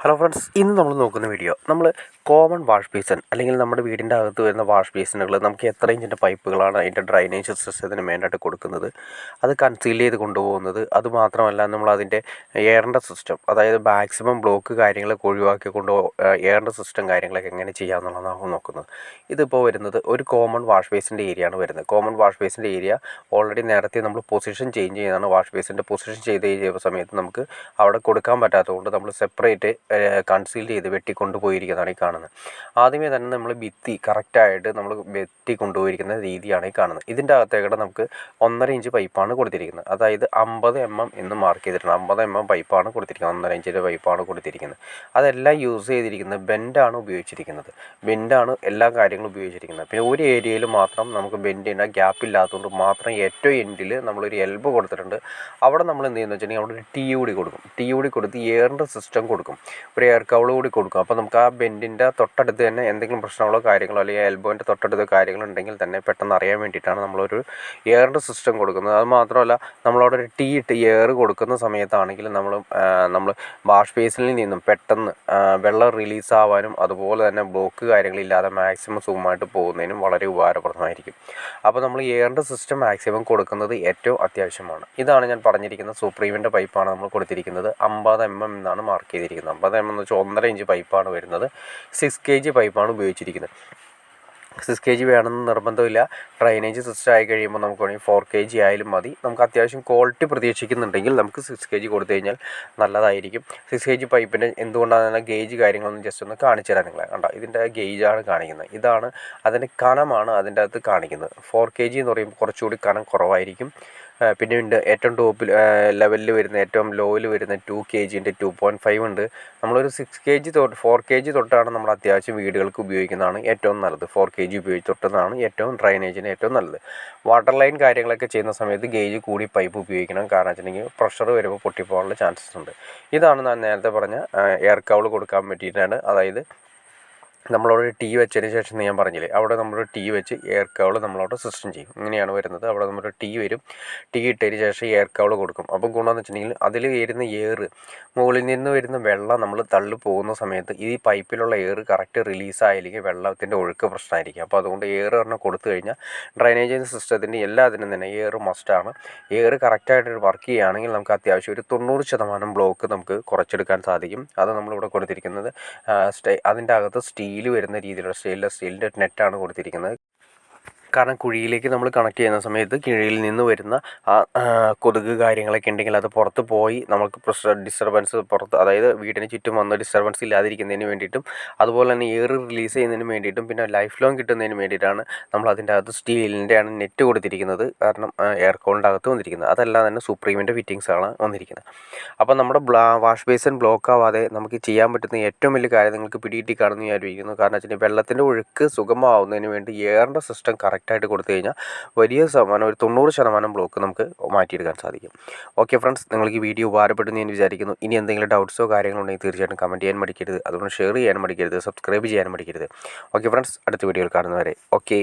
Hello friends, ഇന്ന് നമ്മൾ നോക്കുന്ന വീഡിയോ നമ്മൾ കോമൺ വാഷ് ബേസിൻ അല്ലെങ്കിൽ നമ്മുടെ വീടിൻ്റെ അകത്ത് വരുന്ന വാഷ് ബേസിനുകൾ നമുക്ക് എത്ര ഇഞ്ചിൻ്റെ പൈപ്പുകളാണ് അതിൻ്റെ ഡ്രൈനേജ് സിസ്റ്റത്തിന് മെയിനായിട്ട് കൊടുക്കുന്നത്, അത് കൺസീൽ ചെയ്ത് കൊണ്ടുപോകുന്നത്. അതുമാത്രമല്ല നമ്മൾ അതിൻ്റെ എയറിൻ്റെ സിസ്റ്റം, അതായത് മാക്സിമം ബ്ലോക്ക് കാര്യങ്ങളൊക്കെ ഒഴിവാക്കി എയറിൻ്റെ സിസ്റ്റം കാര്യങ്ങളൊക്കെ എങ്ങനെ ചെയ്യാമെന്നുള്ളതാണ് നോക്കുന്നത്. ഇതിപ്പോൾ വരുന്നത് ഒരു കോമൺ വാഷ് ബേസിൻ്റെ ഏരിയയാണ് വരുന്നത്. കോമൺ വാഷ് ബേസിൻ്റെ ഏരിയ ഓൾറെഡി നേരത്തെ നമ്മൾ പൊസിഷൻ ചേഞ്ച് ചെയ്യുന്നതാണ്. വാഷ് ബേസിൻ്റെ പൊസിഷൻ ചെയ്ത സമയത്ത് നമുക്ക് അവിടെ കൊടുക്കാൻ പറ്റാത്തതുകൊണ്ട് നമ്മൾ സെപ്പറേറ്റ് കൺസീൽ ചെയ്ത് വെട്ടിക്കൊണ്ടുപോയിരിക്കുന്നതാണ് ഈ കാണുന്നത്. ആദ്യമേ തന്നെ നമ്മൾ ഭിത്തി കറക്റ്റായിട്ട് നമ്മൾ വെട്ടി കൊണ്ടുപോയിരിക്കുന്ന രീതിയാണ് ഈ കാണുന്നത്. ഇതിൻ്റെ അകത്തേക്കൂടെ നമുക്ക് 1.5 ഇഞ്ച് പൈപ്പാണ് കൊടുത്തിരിക്കുന്നത്. അതായത് 50 mm എന്ന് മാർക്ക് ചെയ്തിട്ടുണ്ട്. 50 mm പൈപ്പാണ് കൊടുത്തിരിക്കുന്നത്. 1.5 ഇഞ്ചിൻ്റെ പൈപ്പാണ് കൊടുത്തിരിക്കുന്നത്. അതെല്ലാം യൂസ് ചെയ്തിരിക്കുന്നത് ബെൻഡാണ് ഉപയോഗിച്ചിരിക്കുന്നത്. ബെൻഡാണ് എല്ലാ കാര്യങ്ങളും ഉപയോഗിച്ചിരിക്കുന്നത്. പിന്നെ ഒരു ഏരിയയിൽ മാത്രം നമുക്ക് ബെൻഡിന് ഗ്യാപ്പ് ഇല്ലാത്തതുകൊണ്ട് മാത്രം ഏറ്റവും എൻഡിൽ നമ്മളൊരു എൽബോ കൊടുത്തിട്ടുണ്ട്. അവിടെ നമ്മൾ എന്ത് ചെയ്യുന്നത് വെച്ചിട്ടുണ്ടെങ്കിൽ അവിടെ ഒരു ടീ കൂടി കൊടുക്കും. ടീ കൂടി കൊടുത്ത് എയറിൻ്റെ സിസ്റ്റം കൊടുക്കും, ഒരു എയർ കൗൾ കൂടി കൊടുക്കും. അപ്പോൾ നമുക്ക് ആ ബെൻഡിൻ്റെ തൊട്ടടുത്ത് തന്നെ എന്തെങ്കിലും പ്രശ്നങ്ങളോ കാര്യങ്ങളോ അല്ലെങ്കിൽ എൽബോൻ്റെ തൊട്ടടുത്ത് കാര്യങ്ങളുണ്ടെങ്കിൽ തന്നെ പെട്ടെന്ന് അറിയാൻ വേണ്ടിയിട്ടാണ് നമ്മളൊരു എയറിൻ്റെ സിസ്റ്റം കൊടുക്കുന്നത്. അത് മാത്രമല്ല, നമ്മളവിടെ ഒരു ടീ ഇട്ട് എയർ കൊടുക്കുന്ന സമയത്താണെങ്കിൽ നമ്മൾ വാഷ് ബേസിനിൽ നിന്നും പെട്ടെന്ന് വെള്ളം റിലീസ് ആവാനും അതുപോലെ തന്നെ ബ്ലോക്ക് കാര്യങ്ങളില്ലാതെ മാക്സിമം സുഖമായിട്ട് പോകുന്നതിനും വളരെ ഉപകാരപ്രദമായിരിക്കും. അപ്പോൾ നമ്മൾ എയറിൻ്റെ സിസ്റ്റം മാക്സിമം കൊടുക്കുന്നത് ഏറ്റവും അത്യാവശ്യമാണ്. ഇതാണ് ഞാൻ പറഞ്ഞിരിക്കുന്ന സുപ്രീമിൻ്റെ പൈപ്പാണ് നമ്മൾ കൊടുത്തിരിക്കുന്നത്. 50 mm എന്നാണ് മാർക്ക് ചെയ്തിരിക്കുന്നത്. 50 mm എന്ന് വെച്ചാൽ 1.5 ഇഞ്ച് പൈപ്പാണ് വരുന്നത്. 6 kg പൈപ്പാണ് ഉപയോഗിച്ചിരിക്കുന്നത്. 6 kg വേണമെന്ന് നിർബന്ധമില്ല. ഡ്രൈനേജ് സിസ്റ്റം ആയി കഴിയുമ്പോൾ നമുക്ക് വേണമെങ്കിൽ 4 kg ആയാലും മതി. നമുക്ക് അത്യാവശ്യം ക്വാളിറ്റി പ്രതീക്ഷിക്കുന്നുണ്ടെങ്കിൽ നമുക്ക് 6 kg കൊടുത്തു കഴിഞ്ഞാൽ നല്ലതായിരിക്കും. 6 kg പൈപ്പിൻ്റെ എന്തുകൊണ്ടാണ് ഗേജ് കാര്യങ്ങളൊന്നും ജസ്റ്റ് ഒന്ന് കാണിച്ചു തരാം നിങ്ങളെ. കണ്ടോ, ഇതിൻ്റെ ഗേജാണ് കാണിക്കുന്നത്. ഇതാണ് അതിൻ്റെ കനമാണ് അതിൻ്റെ അകത്ത് കാണിക്കുന്നത്. 4 kg എന്ന് പറയുമ്പോൾ കുറച്ചുകൂടി കനം കുറവായിരിക്കും. പിന്നെ ഉണ്ട് ഏറ്റവും ടോപ്പിൽ ലെവലിൽ വരുന്ന ഏറ്റവും ലോയിൽ വരുന്ന 2 kg ഉണ്ട്, 2.5 ഉണ്ട്. നമ്മളൊരു 6 kg 4 kg തൊട്ടാണ് നമ്മൾ അത്യാവശ്യം വീടുകൾക്ക് ഉപയോഗിക്കുന്നതാണ് ഏറ്റവും നല്ലത്. 4 kg തൊട്ടതാണ് ഏറ്റവും ഡ്രൈനേജിന് ഏറ്റവും നല്ലത്. വാട്ടർ ലൈൻ കാര്യങ്ങളൊക്കെ ചെയ്യുന്ന സമയത്ത് ഗേജ് കൂടി പൈപ്പ് ഉപയോഗിക്കണം. കാരണം വെച്ചിട്ടുണ്ടെങ്കിൽ പ്രഷർ വരുമ്പോൾ പൊട്ടിപ്പോകാനുള്ള ചാൻസസ് ഉണ്ട്. ഇതാണ് ഞാൻ നേരത്തെ പറഞ്ഞ എയർ കൗൾ കൊടുക്കാൻ പറ്റിയിട്ടാണ്. അതായത് നമ്മളവിടെ ടീ വെച്ചതിന് ശേഷം ഞാൻ പറഞ്ഞില്ലേ, അവിടെ നമ്മൾ ടീ വെച്ച് എയർ കൗൾ നമ്മളവിടെ സിസ്റ്റം ചെയ്യും. ഇങ്ങനെയാണ് വരുന്നത്. അവിടെ നമ്മൾ ടീ വരും. ടീ ഇട്ടതിന് ശേഷം എയർ കൗൾ കൊടുക്കും. അപ്പോൾ ഗുണമെന്ന് വെച്ചിട്ടുണ്ടെങ്കിൽ അതിൽ വരുന്ന എയർ, മുകളിൽ നിന്ന് വരുന്ന വെള്ളം നമ്മൾ തള്ളി പോകുന്ന സമയത്ത് ഈ പൈപ്പിലുള്ള എയർ കറക്റ്റ് റിലീസായില്ലെങ്കിൽ വെള്ളത്തിൻ്റെ ഒഴുക്ക് പ്രശ്നമായിരിക്കും. അപ്പോൾ അതുകൊണ്ട് എയർ പറഞ്ഞാൽ കൊടുത്തു കഴിഞ്ഞാൽ ഡ്രൈനേജ് സിസ്റ്റത്തിൻ്റെ എല്ലാത്തിനും തന്നെ എയർ മസ്റ്റാണ്. എയർ കറക്റ്റായിട്ട് വർക്ക് ചെയ്യുകയാണെങ്കിൽ നമുക്ക് അത്യാവശ്യം ഒരു 90% ബ്ലോക്ക് നമുക്ക് കുറച്ചെടുക്കാൻ സാധിക്കും. അത് നമ്മളിവിടെ കൊടുത്തിരിക്കുന്നത് അതിൻ്റെ അകത്ത് സ്റ്റീൽ വരുന്ന രീതിയിലുള്ള സ്റ്റീലിൻ്റെ നെറ്റാണ് കൊടുത്തിരിക്കുന്നത്. കാരണം കുഴിയിലേക്ക് നമ്മൾ കണക്ട് ചെയ്യുന്ന സമയത്ത് കീഴിൽ നിന്ന് വരുന്ന കൊതുക് കാര്യങ്ങളൊക്കെ ഉണ്ടെങ്കിൽ അത് പുറത്ത് പോയി നമുക്ക് ഡിസ്റ്റർബൻസ് പുറത്ത്, അതായത് വീടിന് ചുറ്റും വന്ന ഡിസ്റ്റർബൻസ് ഇല്ലാതിരിക്കുന്നതിന് വേണ്ടിയിട്ടും അതുപോലെ തന്നെ എയർ റിലീസ് ചെയ്യുന്നതിന് വേണ്ടിയിട്ടും പിന്നെ ലൈഫ് ലോങ് കിട്ടുന്നതിന് വേണ്ടിയിട്ടാണ് നമ്മൾ അതിൻ്റെ അകത്ത് സ്റ്റീലിൻ്റെയാണ് നെറ്റ് കൊടുത്തിരിക്കുന്നത്. കാരണം എയർ കൗളിൻ്റെ അകത്ത് വന്നിരിക്കുന്നത് അതല്ല തന്നെ സുപ്രീമിൻ്റെ ഫിറ്റിങ്സാണ് വന്നിരിക്കുന്നത്. അപ്പോൾ നമ്മുടെ വാഷ് ബേസിൻ ബ്ലോക്ക് ആവാതെ നമുക്ക് ചെയ്യാൻ പറ്റുന്ന ഏറ്റവും വലിയ കാര്യം നിങ്ങൾക്ക് പിടികിട്ടി കാണുമെന്ന് ഞാൻ വിചാരിക്കുന്നു. കാരണം വെച്ചിട്ടുണ്ടെങ്കിൽ വെള്ളത്തിൻ്റെ ഒഴുക്ക് സുഗമമാവുന്നതിന് വേണ്ടി എയറിൻ്റെ സിസ്റ്റം കറക്റ്റായിട്ട് കൊടുത്തു കഴിഞ്ഞാൽ വലിയ ശതമാനം, ഒരു 90% ബ്ലോക്ക് നമുക്ക് മാറ്റിയെടുക്കാൻ സാധിക്കും. ഓക്കെ ഫ്രണ്ട്സ്, നിങ്ങൾക്ക് ഈ വീഡിയോ ഉപകാരപ്പെട്ടെന്ന് ഞാൻ വിചാരിക്കുന്നു. ഇനി എന്തെങ്കിലും ഡൗട്ട്സോ കാര്യങ്ങളോ ഉണ്ടെങ്കിൽ തീർച്ചയായിട്ടും കമൻറ്റ് ചെയ്യാൻ മടിക്കരുത്. അതുകൊണ്ട് ഷെയർ ചെയ്യാൻ മടിക്കരുത്, സബ്സ്ക്രൈബ് ചെയ്യാൻ മടിക്കരുത്. ഓക്കെ ഫ്രണ്ട്സ്, അടുത്ത വീഡിയോയിൽ കാണുന്നവരെ ഓക്കെ.